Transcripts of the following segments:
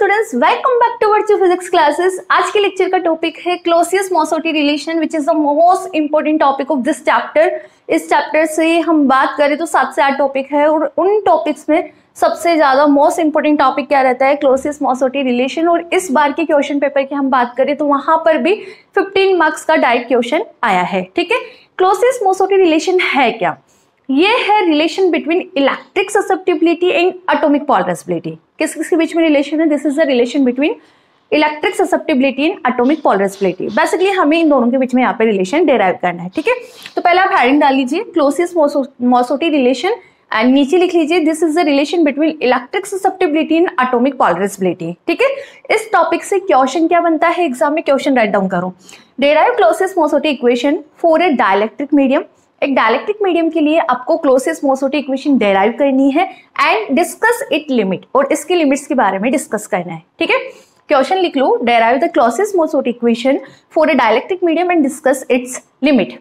Students, welcome back to virtual physics classes. आज के lecture का टॉपिक है Clausius Mossotti relation, which is the most important topic of this chapter. इस chapter से हम बात करें तो 7 से 8 टॉपिक है और उन टॉपिक्स में सबसे ज्यादा मोस्ट इंपॉर्टेंट टॉपिक क्या रहता है, क्लोसियस-मॉसोटी रिलेशन। और इस बार के क्वेश्चन पेपर की हम बात करें तो वहां पर भी 15 मार्क्स का डायरेक्ट क्वेश्चन आया है। ठीक है, क्लोसियस-मॉसोटी रिलेशन है क्या? ये है relation between electric susceptibility and atomic polarisability. किसके बीच में रिलेशन है? This is the relation between electric susceptibility and atomic polarisability. Basically हमें इन दोनों के बीच में यहाँ पे रिलेशन डेराइव करना है। ठीक है, तो पहले आप हेडिंग डाल लीजिए क्लोसियस-मॉसोटी रिलेशन एंड नीचे लिख लीजिए this is the relation between electric susceptibility and atomic polarisability. ठीक है, इस टॉपिक से क्वेश्चन क्या बनता है एग्जाम में? क्वेश्चन राइट डाउन करो। Derive Clausius Mossotti equation for a dielectric medium. एक डाइलेक्ट्रिक मीडियम के लिए आपको क्लोसियस-मॉसोटी इक्वेशन डेराइव करनी है एंड डिस्कस इट लिमिट, और इसकी लिमिट्स के बारे में डिस्कस करना है। ठीक है, क्वेश्चन लिख लो, derive the Clausius Mossotti equation for a dielectric medium and discuss its limit.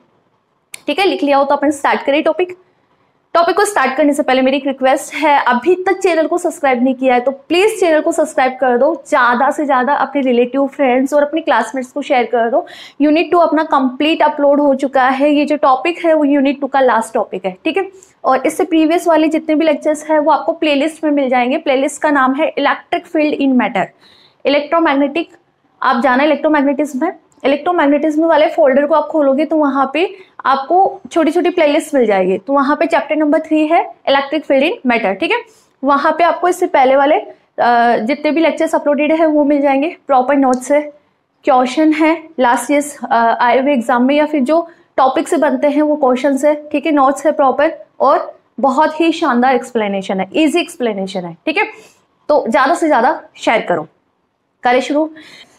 ठीक है, लिख लिया हो तो अपन स्टार्ट करें टॉपिक को स्टार्ट करने से पहले मेरी एक रिक्वेस्ट है, अभी तक चैनल को सब्सक्राइब नहीं किया है तो प्लीज चैनल को सब्सक्राइब कर दो, ज्यादा से ज्यादा अपने रिलेटिव, फ्रेंड्स और अपने क्लासमेट्स को शेयर कर दो। यूनिट 2 अपना कंप्लीट अपलोड हो चुका है। ये जो टॉपिक है वो यूनिट 2 का लास्ट टॉपिक है। ठीक है, और इससे प्रीवियस वाले जितने भी लेक्चर्स है वो आपको प्लेलिस्ट में मिल जाएंगे। प्लेलिस्ट का नाम है इलेक्ट्रिक फील्ड इन मैटर, इलेक्ट्रोमैग्नेटिक। आप जाना इलेक्ट्रोमैग्नेटिज्म है, इलेक्ट्रोमैग्नेटिज्म वाले फोल्डर को आप खोलोगे तो वहां पे आपको छोटी छोटी प्लेलिस्ट मिल जाएगी। तो वहां पे चैप्टर नंबर 3 है इलेक्ट्रिक फील्ड इन मैटर। ठीक है, वहां पे आपको इससे पहले वाले जितने भी लेक्चर्स अपलोडेड है वो मिल जाएंगे। प्रॉपर नोट्स है, क्वेश्चन है लास्ट ईयर आए हुए एग्जाम में या फिर जो टॉपिक से बनते हैं वो क्वेश्चन है। ठीक है, नोट्स है प्रॉपर और बहुत ही शानदार एक्सप्लेनेशन है, इजी एक्सप्लेनेशन है। ठीक है, तो ज्यादा से ज्यादा शेयर करो। करें शुरू,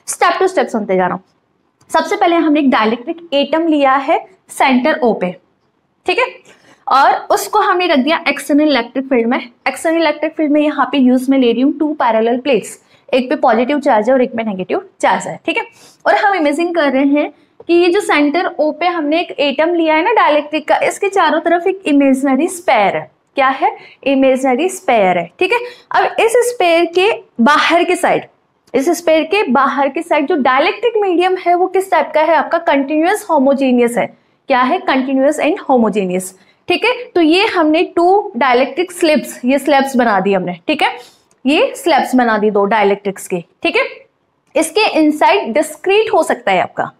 स्टेप टू स्टेप सुनते जा रहा हूं। सबसे पहले हमने एक डाइलेक्ट्रिक एटम लिया है सेंटर O पे। ठीक है, और उसको हमने रख दिया एक्सटर्नल इलेक्ट्रिक फील्ड में। एक्सटर्नल इलेक्ट्रिक फील्ड में यहाँ पे यूज में ले रही हूँ 2 पैरेलल प्लेट्स, एक पे पॉजिटिव चार्ज है और एक पे नेगेटिव चार्ज है। ठीक है, और हम इमेजिन कर रहे हैं कि ये जो सेंटर O पे हमने एक एटम लिया है ना डाइलेक्ट्रिक का, इसके चारों तरफ एक इमेजिनरी स्पेयर है। क्या है? इमेजिनरी स्पेयर है। ठीक है, अब इस स्पेयर के बाहर के साइड, इस स्पेयर के बाहर की साइड जो डाइलेक्ट्रिक मीडियम है वो किस टाइप का है? आपका कंटिन्यूअस होमोजेनियस है। क्या है? Continuous and homogeneous. ठीक है, तो ये हमने 2 डाइलेक्ट्रिक स्लैब्स, ये स्लैब्स बना दी हमने। ठीक है, ये स्लैब्स बना दी 2 डाइलेक्ट्रिक्स के। ठीक है, इसके इनसाइड डिस्क्रीट हो सकता है आपका।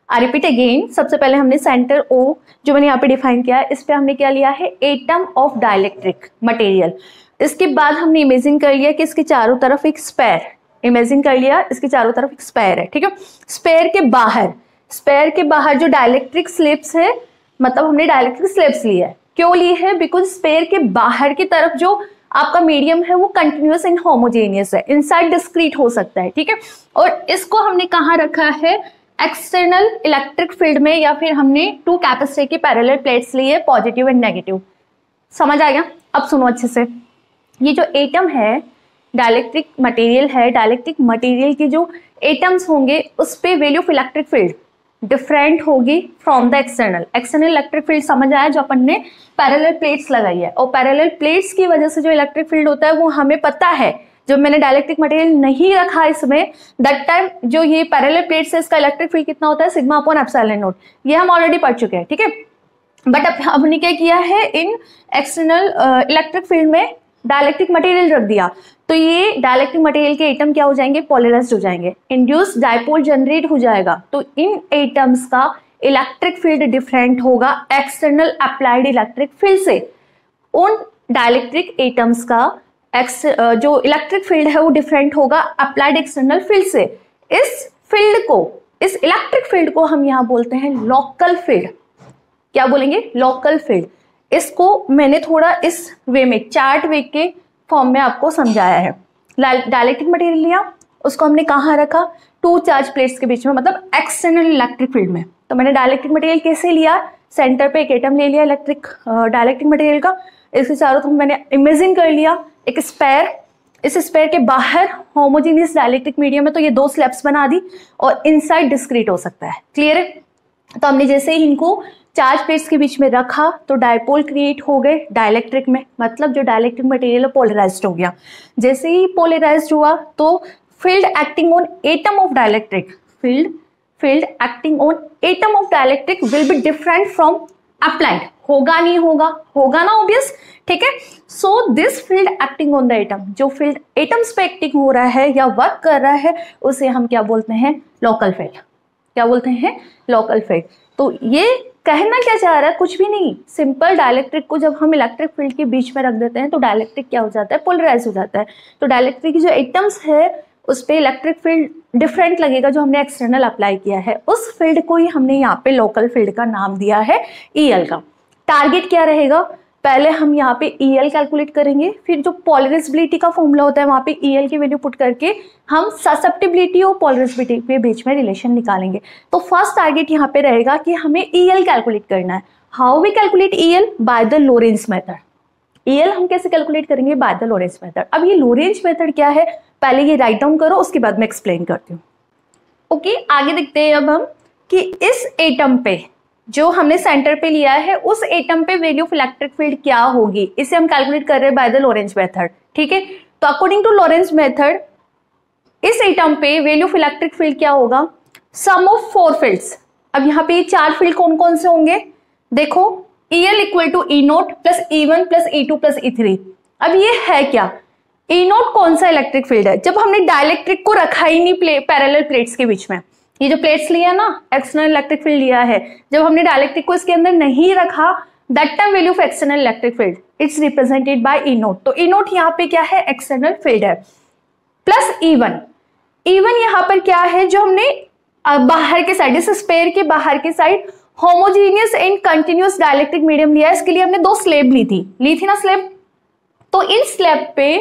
आई रिपीट अगेन, सबसे पहले हमने सेंटर O जो मैंने यहाँ पे डिफाइन किया है, इस पे हमने क्या लिया है? Atom of dielectric material. इसके बाद हमने इमेजिन कर लिया कि इसके चारों तरफ एक स्पेयर, इमेजिन कर लिया इसके चारों तरफ एक स्पेयर है। ठीक है, स्पेयर के बाहर जो डाइलेक्ट्रिक स्लैब्स है, मतलब हमने डाइलेक्ट्रिक स्लैब्स ली है। क्यों ली है? बिकॉज स्पेयर के बाहर की तरफ जो आपका मीडियम है वो कंटिन्यूअस एंड होमोजेनियस है, इनसाइड डिस्क्रीट हो सकता है। ठीक है, और इसको हमने कहाँ रखा है? एक्सटर्नल इलेक्ट्रिक फील्ड में, या फिर हमने 2 कैपेसिटर की पैरेलल प्लेट्स ली है, पॉजिटिव एंड नेगेटिव। समझ आ गया? अब सुनो अच्छे से, ये जो एटम है डाइलेक्ट्रिक मटेरियल है, डाइलेक्ट्रिक मटेरियल के जो एटम्स होंगे उस पे value of electric field different होगी from the external electric field. समझ आया? जो अपन ने पैरेलल प्लेट्स लगाई है, और पैरेलल प्लेट्स की वजह से जो इलेक्ट्रिक फील्ड होता है वो हमें पता है। जब मैंने डाइलेक्ट्रिक मटेरियल नहीं रखा इसमें, दैट टाइम जो ये पैरेलल प्लेट्स है इसका इलेक्ट्रिक फील्ड कितना होता है? Sigma upon epsilon not. ये हम ऑलरेडी पढ़ चुके हैं। ठीक है, बट अब हमने क्या किया है? इन एक्सटर्नल इलेक्ट्रिक फील्ड में डाइलेक्ट्रिक मटेरियल रख दिया, तो ये डाइलेक्ट्रिक मटेरियल के एटम क्या हो जाएंगे? पोलराइज्ड हो जाएंगे, इंड्यूस डाइपोल जनरेट हो जाएगा। तो इन एटम्स का इलेक्ट्रिक फील्ड डिफरेंट होगा एक्सटर्नल अप्लाइड इलेक्ट्रिक फील्ड से। उन डाइलेक्ट्रिक एटम्स का जो इलेक्ट्रिक फील्ड है वो डिफरेंट होगा अप्लाइड एक्सटर्नल फील्ड से। इस फील्ड को, इस इलेक्ट्रिक फील्ड को हम यहाँ बोलते हैं लोकल फील्ड। क्या बोलेंगे? Local field. इसको मैंने थोड़ा इस वे में, चार्ट वे के फॉर्म में आपको समझाया है। डाइलेक्ट्रिक मटेरियल लिया, उसको हमने कहाँ रखा? 2 चार्ज प्लेट्स के बीच में, मतलब एक्सटर्नल इलेक्ट्रिक फील्ड में। तो मैंने डाइलेक्ट्रिक मटेरियल कैसे लिया? सेंटर पे एक एटम ले लिया इलेक्ट्रिक डाइलेक्ट्रिक मटेरियल का, इसके चारों तरफ मैंने इमेजिन कर लिया एक स्पेयर। इस स्पेयर के बाहर होमोजेनियस डाइलेक्ट्रिक मीडियम है तो ये 2 स्लैब्स बना दी, और इनसाइड डिस्क्रीट हो सकता है। क्लियर है? तो हमने जैसे ही इनको चार्ज प्लेट्स के बीच में रखा तो डायपोल क्रिएट हो गए डाइलेक्ट्रिक में, मतलब जो डाइलेक्ट्रिक मटेरियल पोलराइज्ड हो गया। जैसे ही पोलराइज्ड हुआ तो field acting on atom of dielectric, field acting on atom of dielectric will be different from applied. होगा नहीं होगा, होगा ना ऑब्वियस, ठीक है। So this field acting on the atom, जो फील्ड एटम्स पे एक्टिंग हो रहा है या वर्क कर रहा है उसे हम क्या बोलते हैं, लोकल फील्ड। क्या बोलते हैं, लोकल फील्ड। तो ये कहना क्या चाह रहा है, कुछ भी नहीं, सिंपल डाइलेक्ट्रिक को जब हम इलेक्ट्रिक फील्ड के बीच में रख देते हैं तो डाइलेक्ट्रिक क्या हो जाता है, पोलराइज हो जाता है। तो डाइलेक्ट्रिक की जो एटम्स है उस पे इलेक्ट्रिक फील्ड डिफरेंट लगेगा जो हमने एक्सटर्नल अप्लाई किया है, उस फील्ड को ही हमने यहाँ पे लोकल फील्ड का नाम दिया है EL का। टारगेट क्या रहेगा, पहले हम यहाँ पे EL कैलकुलेट करेंगे, फिर जो पॉलराइजेबिलिटी का फॉर्मूला होता है वहाँ पे EL की वैल्यू पुट करके हम ससेप्टिबिलिटी और पॉलराइजेबिलिटी के बीच में रिलेशन निकालेंगे। तो फर्स्ट टारगेट यहाँ पे रहेगा कि हमें EL कैलकुलेट करना है। How we calculate EL, by the Lorentz method. EL हम कैसे कैलकुलेट करेंगे, बाय द लोरेंज मेथड। अब ये लोरेंज मेथड क्या है, पहले ये राइट डाउन करो, उसके बाद मैं एक्सप्लेन करती हूँ। ओके, आगे देखते हैं अब हम कि इस एटम पे जो हमने सेंटर पे लिया है उस एटम पे वैल्यू ऑफ इलेक्ट्रिक फील्ड क्या होगी, इसे हम कैलकुलेट कर रहे हैं बाय द लोरेंज मेथड, ठीक है। तो अकॉर्डिंग टू लोरेंज मेथड इस एटम पे वैल्यू ऑफ इलेक्ट्रिक फील्ड क्या होगा, सम ऑफ 4 फील्ड्स। अब यहाँ पे 4 फील्ड कौन कौन से होंगे, देखो EL equal to E0 plus E1 plus E2 plus E3। अब ये है क्या, E0 कौन सा इलेक्ट्रिक फील्ड है, जब हमने डाइलेक्ट्रिक को रखा ही नहीं पैरेलल प्लेट्स के बीच में, ये जो प्लेट्स लिया ना, एक्सटर्नल इलेक्ट्रिक फील्ड लिया है, जब हमने डाइलेक्ट्रिक को इसके अंदर नहीं रखा, that time value of external electric field it's represented by E0। तो E0 यहाँ पे क्या है, एक्सटर्नल फील्ड है, प्लस E1। E1 यहाँ पर क्या है, जो हमने बाहर के साइड, इस स्फीयर के बाहर के side homogeneous and continuous dielectric medium लिया है। इसके लिए हमने 2 स्लैब ली थी ना स्लैब। तो इन स्लैब पे,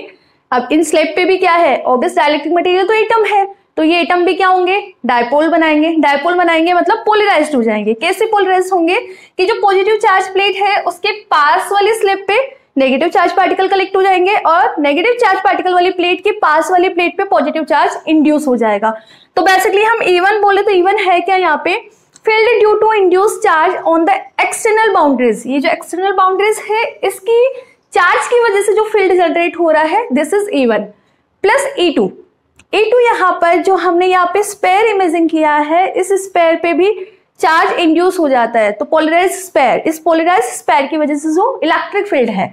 अब इन स्लैब पे भी क्या है, ऑब्वियस डाइलेक्ट्रिक मटेरियल तो एटम है, तो ये एटम भी क्या होंगे, डायपोल बनाएंगे। डायपोल बनाएंगे मतलब पोलराइज्ड हो जाएंगे। कैसे पोलराइज्ड होंगे कि जो पॉजिटिव चार्ज प्लेट है उसके पास वाली स्लैब पे नेगेटिव चार्ज पार्टिकल कलेक्ट हो जाएंगे और नेगेटिव चार्ज पार्टिकल वाली प्लेट के पास वाली प्लेट पे पॉजिटिव चार्ज इंड्यूस हो जाएगा। तो बेसिकली हम E1 बोले तो E1 है क्या यहाँ पे, field due to induce charge on the external boundaries. ये जो एक्सटर्नल बाउंड्रीज है इसकी चार्ज की वजह से जो फील्ड जनरेट हो रहा है, this is E1 plus E2। E2 यहाँ पर जो हमने यहाँ पे स्पेयर इमेजिन किया है, इस स्पेयर पे भी चार्ज इंड्यूस हो जाता है, तो पोलराइज स्पेयर, इस पोलराइज स्पेयर की वजह से जो इलेक्ट्रिक फील्ड है।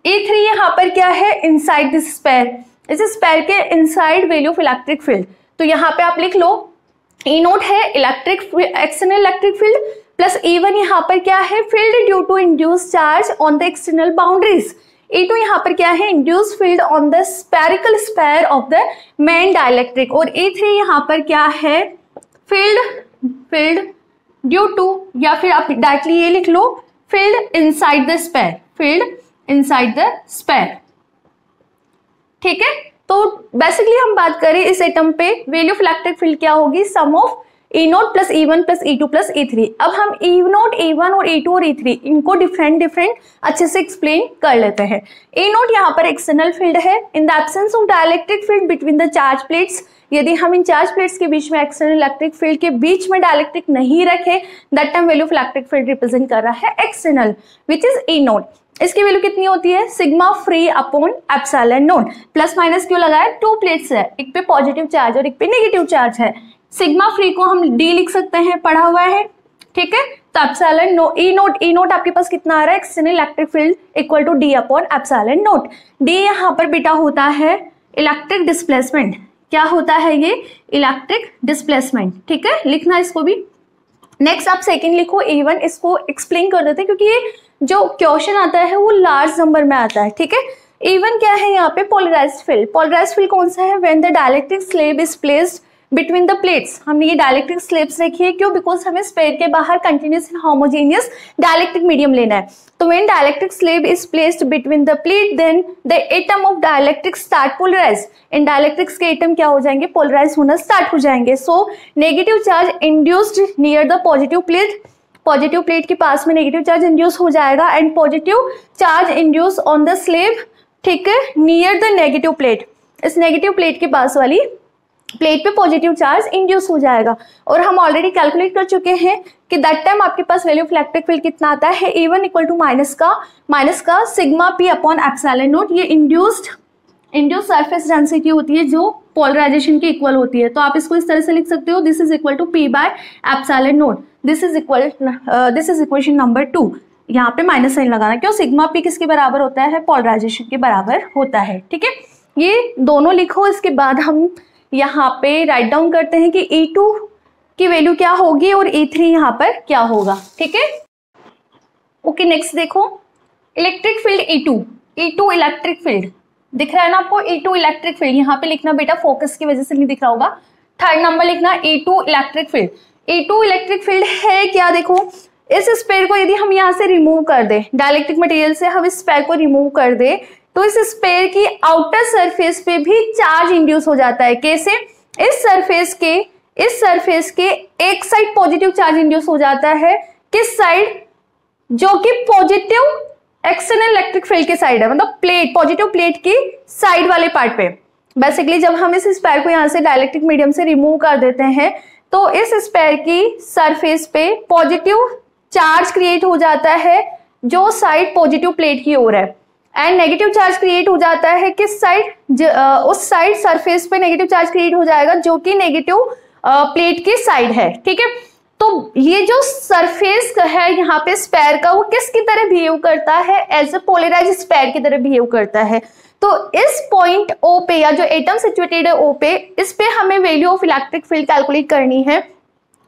E3 यहाँ पर क्या है, इनसाइड दिस स्पेयर, इस स्पेयर के inside value of electric field. तो यहाँ पे आप लिख लो E0 है electric external electric field plus E1 यहाँ पर क्या है, field due to induce charge on the external boundaries. E2 यहाँ पर क्या है, induce field on the spherical sphere of the main dielectric. और E3 यहाँ पर क्या है, फील्ड ड्यू टू, या फिर आप डायरेक्टली ये लिख लो, field inside the sphere, field inside the sphere, ठीक है। तो बेसिकली हम बात करें इस एटम पे वैल्यू ऑफ इलेक्ट्रिक फील्ड क्या होगी, sum of E0 plus E1 plus E2 plus E3। अब हम E0, E1 और E2 और E3 इनको डिफरेंट अच्छे से एक्सप्लेन कर लेते हैं। E0 यहाँ पर एक्सटर्नल फील्ड है, in the absence of dielectric field between the charge plates. यदि हम इन चार्ज प्लेट्स के बीच में एक्सटर्नल इलेक्ट्रिक फील्ड के बीच में डाइलेक्ट्रिक नहीं रखे, that time value of electric field represent कर रहा है एक्सटर्नल, विच इज E0। इसकी वैल्यू कितनी होती है, sigma free upon epsilon not. Plus minus क्यों लगाया, 2 प्लेट्स है, एक पे पॉजिटिव चार्ज और एक पे नेगेटिव चार्ज है। सिग्मा फ्री को हम D लिख सकते हैं, पढ़ा हुआ है, ठीक है। तो एप्सिलॉन E0 आपके पास कितना आ रहा है, external electric field equal to D upon epsilon naught. D यहाँ पर बेटा होता है इलेक्ट्रिक डिस्प्लेसमेंट। क्या होता है ये, इलेक्ट्रिक डिस्प्लेसमेंट, ठीक है, लिखना इसको भी। नेक्स्ट आप सेकंड लिखो E1, इसको एक्सप्लेन कर देते हैं क्योंकि ये जो क्वेश्चन आता है वो लार्ज नंबर में आता है, ठीक है। E1 क्या है यहाँ पे, पोलराइज्ड फील्ड। पोलराइज्ड फील्ड कौन सा है, when the dielectric slab is placed between the plates. हमने ये डाइलेक्ट्रिक स्लैब्स रखी है क्यों, बिकॉज हमें स्फीयर के बाहर continuous and homogeneous dielectric medium लेना है। तो when dielectric slab is placed between the plate, then the atom of dielectric start polarize. इन डाइलेक्ट्रिक्स के एटम क्या हो जाएंगे, पोलराइज होना स्टार्ट हो जाएंगे। So negative charge induced near the positive plate, positive plate के पास में नेगेटिव चार्ज इंड्यूस हो जाएगा, and positive charge induce on the slab, ठीक है, नियर द नेगेटिव प्लेट। इस नेगेटिव प्लेट के पास वाली प्लेट पे पॉजिटिव चार्ज इंड्यूस हो जाएगा। और हम ऑलरेडी कैलकुलेट कर चुके हैं कि दैट टाइम आपके पास वैल्यू ऑफ इलेक्ट्रिक फील्ड कितना आता है, E1 इक्वल टू माइनस का sigma P upon epsilon not. ये इंड्यूस्ड इंड्यूस सरफेस डेंसिटी होती है जो पोलराइजेशन की इक्वल होती है। तो आप इसको इस तरह से लिख सकते हो, this is equal to P by epsilon not. This is equation number 2। यहाँ पे माइनस साइन लगाना, क्यों? सिग्मा पी किसके बराबर होता है? पोलराइजेशन के बराबर होता है। ठीक है, ये दोनों लिखो। इसके बाद हम यहाँ पे राइट डाउन करते हैं कि E2 की वैल्यू क्या होगी और E3 यहाँ पर क्या होगा। ठीक है, ओके। नेक्स्ट देखो, electric field E2 electric field दिख रहा है ना आपको? E2 इलेक्ट्रिक फील्ड यहाँ पे लिखना बेटा, फोकस की वजह से नहीं दिख रहा होगा। थर्ड नंबर लिखना E2 electric field. E2 electric field है क्या? देखो, इस स्पेयर को यदि हम यहाँ से रिमूव कर दे, डाइलेक्ट्रिक मटेरियल से हम इस स्पेयर को रिमूव कर दे, तो इस स्पेयर की आउटर सरफेस पे भी चार्ज इंड्यूस हो जाता है। कैसे? इस सरफेस के एक साइड पॉजिटिव चार्ज इंड्यूस हो जाता है। किस साइड? जो कि पॉजिटिव एक्सटर्नल इलेक्ट्रिक फील्ड के साइड है, मतलब प्लेट, पॉजिटिव प्लेट की साइड वाले पार्ट पे। बेसिकली जब हम इस स्पेयर को यहाँ से डाइलेक्ट्रिक मीडियम से रिमूव कर देते हैं तो इस स्पेयर की सरफेस पे पॉजिटिव चार्ज क्रिएट हो जाता है जो साइड पॉजिटिव प्लेट की ओर है, एंड नेगेटिव चार्ज क्रिएट हो जाता है किस साइड? उस साइड सरफेस पे नेगेटिव चार्ज क्रिएट हो जाएगा जो कि नेगेटिव प्लेट की साइड है। ठीक है, तो ये जो सरफेस है यहाँ पे स्पेयर का, वो किसकी तरह बिहेव करता है? एज ए पोलराइज स्पेयर की तरह बिहेव करता है। तो इस पॉइंट O पे, या जो एटम सिचुएटेड है O पे, इस पे हमें value of electric field calculate करनी है।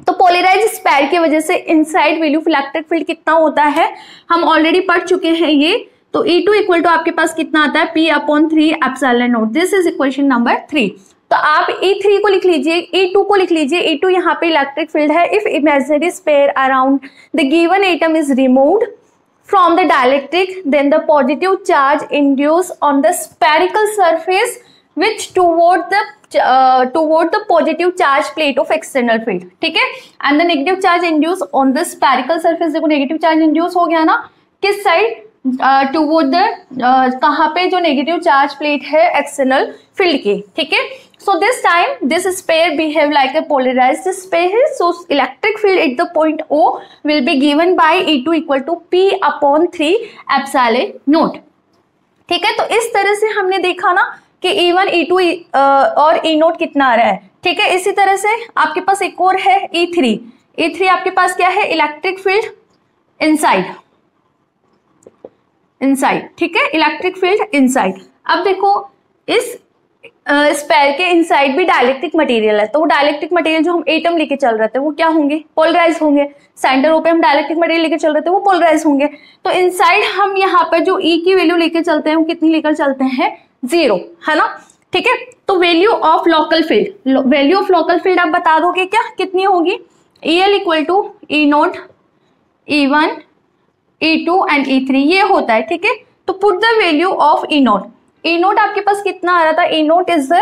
तो पोलराइज स्पेयर की वजह से inside value of electric field कितना होता है हम ऑलरेडी पढ़ चुके हैं ये। तो E2 इक्वल टू आपके पास कितना आता है? P/3 epsilon not. This is equation number 3। तो आप E3 को लिख लीजिए, E2 को लिख लीजिए। E2 यहाँ पे इलेक्ट्रिक फील्ड है। If imaginary sphere around the given atom is removed from the dielectric, then the positive charge induced on the spherical surface which toward the positive charge plate of external field. ठीक है, and the negative charge induced on the spherical surface, देखो negative charge induce हो गया ना, किस side? Toward the कहाँ पे? जो नेगेटिव चार्ज प्लेट है एक्सटर्नल फील्ड की। ठीक है, so this time this sphere behave like a polarized sphere, so electric field at the point O will be given by E2 equal to P/3 epsilon not. ठीक है, तो इस तरह से हमने देखा ना कि E1 E2 और E0 कितना आ रहा है। ठीक है, इसी तरह से आपके पास एक और है E3 आपके पास क्या है? Electric field inside. ठीक है, इलेक्ट्रिक फील्ड इनसाइड। अब देखो, इस स्पेयर के इनसाइड भी डाइलेक्ट्रिक मटेरियल है, तो वो डाइलेक्ट्रिक मटेरियल जो हम एटम लेके चल रहे थे वो क्या होंगे? पोलराइज होंगे। सेंटर ओ पे हम डाइलेक्ट्रिक मटेरियल लेके चल रहे थे, वो पोलराइज होंगे। तो इनसाइड हम यहाँ पर जो E की वैल्यू लेके चलते हैं वो कितनी लेकर चलते हैं? 0, है ना? ठीक है, तो वैल्यू ऑफ लोकल फील्ड आप बता दोगे क्या कितनी होगी? EL equal to E0, E1, E2 and E3 ये होता है। ठीक है, तो put the value of E0 आपके पास कितना आ रहा था? E0 is the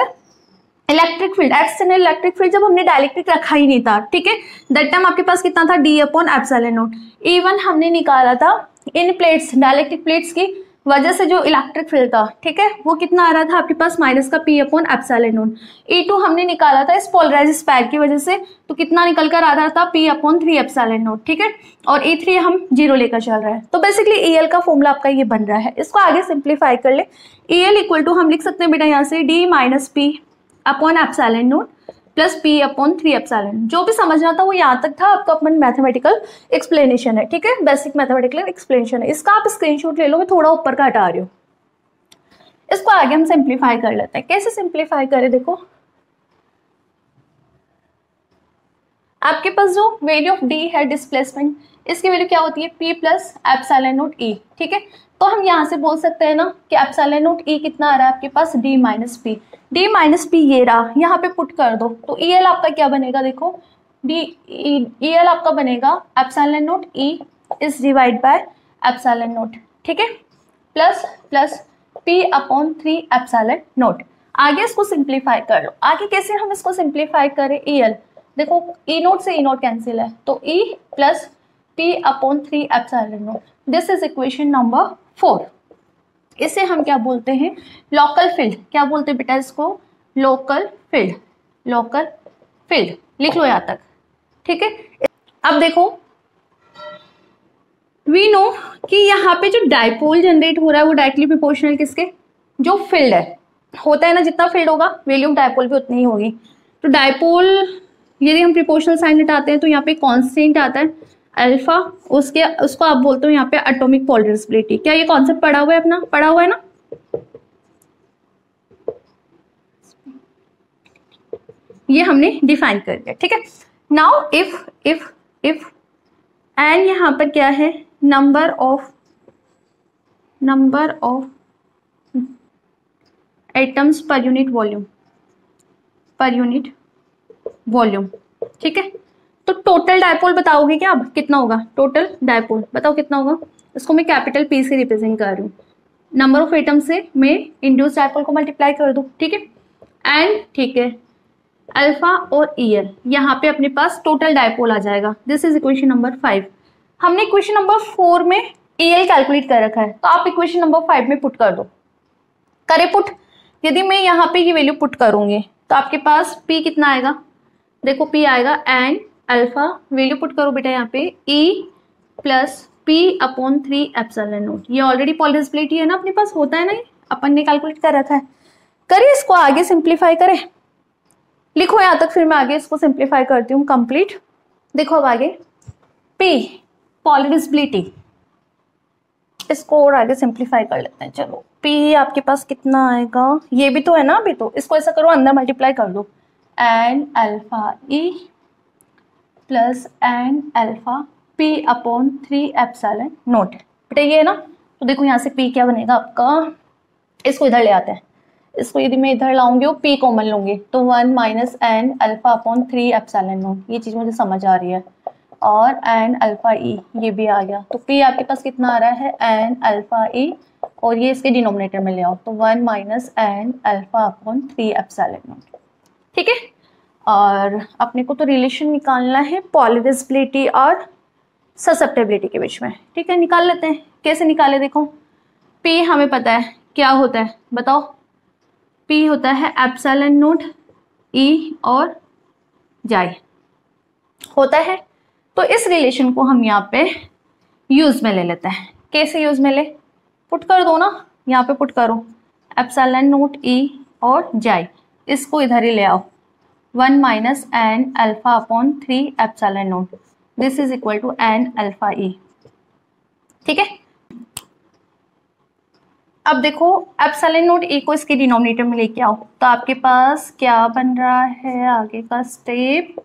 electric field, external electric field, जब हमने डाइलेक्ट्रिक रखा ही नहीं था। ठीक है, दैट टाइम आपके पास कितना था? D/एप्सिलॉन नॉट। E1 हमने निकाला था इन प्लेट्स, डाइलेक्ट्रिक प्लेट्स की वजह से जो इलेक्ट्रिक फील्ड था। ठीक है, वो कितना आ रहा था आपके पास? माइनस का P/एप्सिलॉन नॉट। E2 हमने निकाला था इस पोलराइज स्पेयर की वजह से, तो कितना निकल कर आ रहा था? P/3 epsilon not. ठीक है, और E3 हम 0 लेकर चल रहे हैं। तो बेसिकली EL का फॉर्मूला आपका ये बन रहा है। इसको आगे सिंप्लीफाई कर ले। EL इक्वल टू हम लिख सकते हैं बेटा यहाँ से D-P/एप्सिलॉन नॉट प्लस P/3 एप्सिलॉन। जो भी समझना था वो यहाँ तक था, आपका अपन मैथमेटिकल एक्सप्लेनेशन है। ठीक है, बेसिक मैथमेटिकल एक्सप्लेनेशन है। इसका आप स्क्रीनशॉट ले लो, मैं थोड़ा ऊपर का हटा रही हूँ। इसको आगे हम सिंप्लीफाई कर लेते हैं। कैसे सिंप्लीफाई करें? देखो, आपके पास जो वैल्यू ऑफ D है डिस्प्लेसमेंट, इसकी वैल्यू क्या होती है? P/एप्सिलॉन नॉट E। ठीक है, तो हम यहाँ से बोल सकते हैं ना कि एप्सिलॉन नॉट E कितना आ रहा है आपके पास? D-P ये रहा, यहाँ पे पुट कर दो। तो EL आपका क्या बनेगा? देखो, EL आपका बनेगा epsilon not E is divide by epsilon not. ठीक है, प्लस P/3 एप्सिलॉन नॉट। आगे इसको सिंप्लीफाई कर लो। आगे कैसे हम इसको सिंप्लीफाई करें? EL देखो, E0 से E0 कैंसिल है, तो E plus P/3 epsilon not. This is equation number 4। इसे हम क्या बोलते हैं? Local field. क्या बोलते हैं बेटा इसको? Local field. लिख लो यहाँ तक। ठीक है, अब देखो, वी नो कि यहाँ पे जो डाइपोल जनरेट हो रहा है वो डायरेक्टली प्रोपोर्शनल किसके? जो फील्ड है। होता है ना, जितना फील्ड होगा वैल्यू ऑफ डायपोल भी उतनी ही होगी। तो डायपोल यदि हम प्रिपोर्शनल साइन हटाते हैं तो यहाँ पे कांस्टेंट आता है अल्फा, उसको आप बोलते हो यहाँ पे एटॉमिक पोलराइजेबिलिटी। क्या ये कॉन्सेप्ट पढ़ा हुआ है अपना? पढ़ा हुआ है ना? ये हमने डिफाइन कर दिया, ठीक है। नाउ इफ एन यहाँ पर क्या है, number of atoms per unit volume, ठीक है। तो टोटल डायपोल बताओगे क्या? अब कितना होगा टोटल डायपोल, बताओ कितना होगा। इसको मैं कैपिटल पी से रिप्रेजेंट कर रही हूँ, नंबर ऑफ एटम से मैं इंड्यूस डायपोल को मल्टीप्लाई कर दूँ, ठीक है। एंड ठीक है, अल्फा और ईएल, यहाँ पे अपने पास टोटल डायपोल आ जाएगा। This is equation number 5। हमने इक्वेशन नंबर 4 में ईएल कैलकुलेट कर रखा है, तो आप इक्वेशन नंबर 5 में पुट कर दो। करे पुट। यदि मैं यहाँ पे ये वैल्यू पुट करूंगी तो आपके पास P कितना आएगा, देखो P आएगा एंड अल्फा, वैल्यू पुट करो बेटा यहाँ पे E plus P/3 epsilon not. ये ऑलरेडी पोलराइजेबिलिटी है ना अपने पास, होता है ना, अपन ने कैलकुलेट कर रखा है। करिए इसको आगे सिंप्लीफाई करें, लिखो यहाँ तक, फिर मैं आगे इसको सिंप्लीफाई करती हूँ कंप्लीट। देखो अब आगे P पोलराइजेबिलिटी, इसको और आगे सिंप्लीफाई कर लेते हैं। चलो P आपके पास कितना आएगा, ये भी तो है ना अभी, तो इसको ऐसा करो अंदर मल्टीप्लाई कर दो, N alpha E plus N alpha P/3 epsilon not. बेटा ये है ना, तो देखो यहाँ से P क्या बनेगा आपका, इसको इधर ले आते हैं, इसको यदि मैं इधर लाऊंगी और P कॉमन लूंगी तो 1 minus n alpha epsilon not, ये चीज मुझे समझ आ रही है। और एन अल्फा E ये भी आ गया, तो P आपके पास कितना आ रहा है, एन अल्फा E, और ये इसके डिनोमिनेटर में ले आओ तो 1 minus n alpha epsilon not, ठीक है। और अपने को तो रिलेशन निकालना है पोलराइजेबिलिटी और ससेप्टेबिलिटी के बीच में, ठीक है। निकाल लेते हैं, कैसे निकाले देखो। P हमें पता है क्या होता है, बताओ। P होता है एप्सिलॉन नॉट E और जाई होता है। तो इस रिलेशन को हम यहाँ पे यूज में ले लेते हैं। कैसे यूज में ले, पुट कर दो ना, यहाँ पे पुट करो एप्सिलॉन नॉट E और जाई, इसको इधर ही ले आओ 1 minus n alpha epsilon not, this is equal to N alpha E, ठीक है। अब देखो एप्सिलॉन नॉट E को इसके डिनोमिनेटर में लेके आओ, तो आपके पास क्या बन रहा है आगे का step,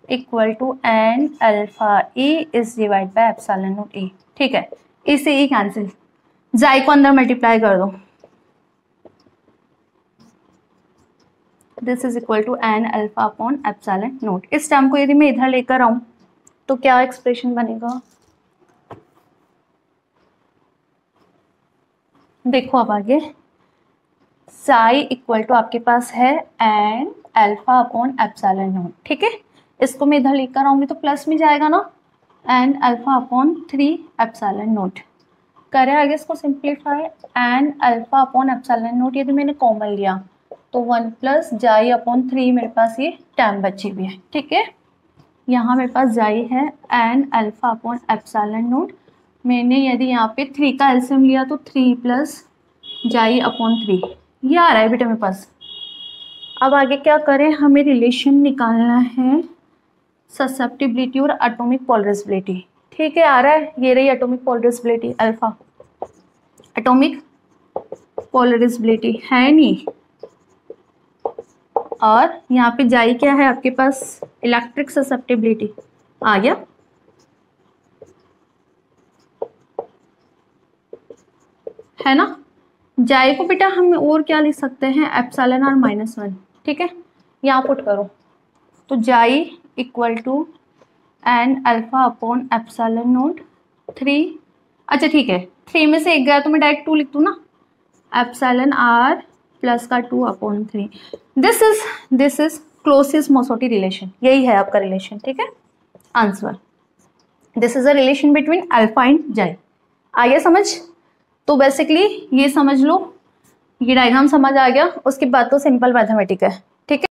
equal to N alpha E is divide by epsilon not E, ठीक है। इसे E कैंसिल, जाई को अंदर मल्टीप्लाई कर दो, this is equal to n alpha epsilon naught. इस टर्म को यदि मैं इधर लेकर आऊं तो क्या एक्सप्रेशन बनेगा, देखो अब आगे साई इक्वल टू आपके पास है एन अल्फा/एप्सिलॉन नॉट, ठीक है। इसको मैं इधर लेकर आऊंगी तो प्लस में जाएगा ना, एन अल्फा/3 एप्सिलॉन नॉट। करें आगे इसको सिंप्लीफाई, एन अल्फा/एप्सिलॉन नॉट यदि मैंने कॉमन लिया तो 1 प्लस जाई/3, मेरे पास ये टर्म बची हुई है, ठीक है। यहाँ मेरे पास जाई है एन अल्फा/एप्सिलॉन नॉट, मैंने यदि यहाँ पे 3 का एलसीएम लिया तो 3 प्लस जाई/3, ये आ रहा है बेटा मेरे पास। अब आगे क्या करें, हमें रिलेशन निकालना है ससेप्टिबिलिटी और एटॉमिक पोलराइजेबिलिटी, ठीक है। आ रहा है, ये रही atomic polarisability, alpha atomic polarisability है नहीं, और यहाँ पे जाई क्या है आपके पास, इलेक्ट्रिक ससेप्टिबिलिटी आ गया, है ना। जाई को बेटा हम और क्या लिख सकते हैं, एप्सिलॉन और -1, ठीक है। यहाँ पुट करो तो जाई equal to n alpha epsilon not 3, अच्छा ठीक है, 3 में से 1 गया तो मैं डायरेक्ट 2 लिख दूँ ना, एप्सिलॉन R प्लस का 2/3। दिस इज क्लोजेस्ट मोसोटी रिलेशन, यही है आपका रिलेशन, ठीक है। Answer, this is a relation between alpha and जाई। आगे समझ, तो बेसिकली ये समझ लो, ये डायग्राम समझ आ गया, उसके बाद तो सिंपल मैथमेटिक है।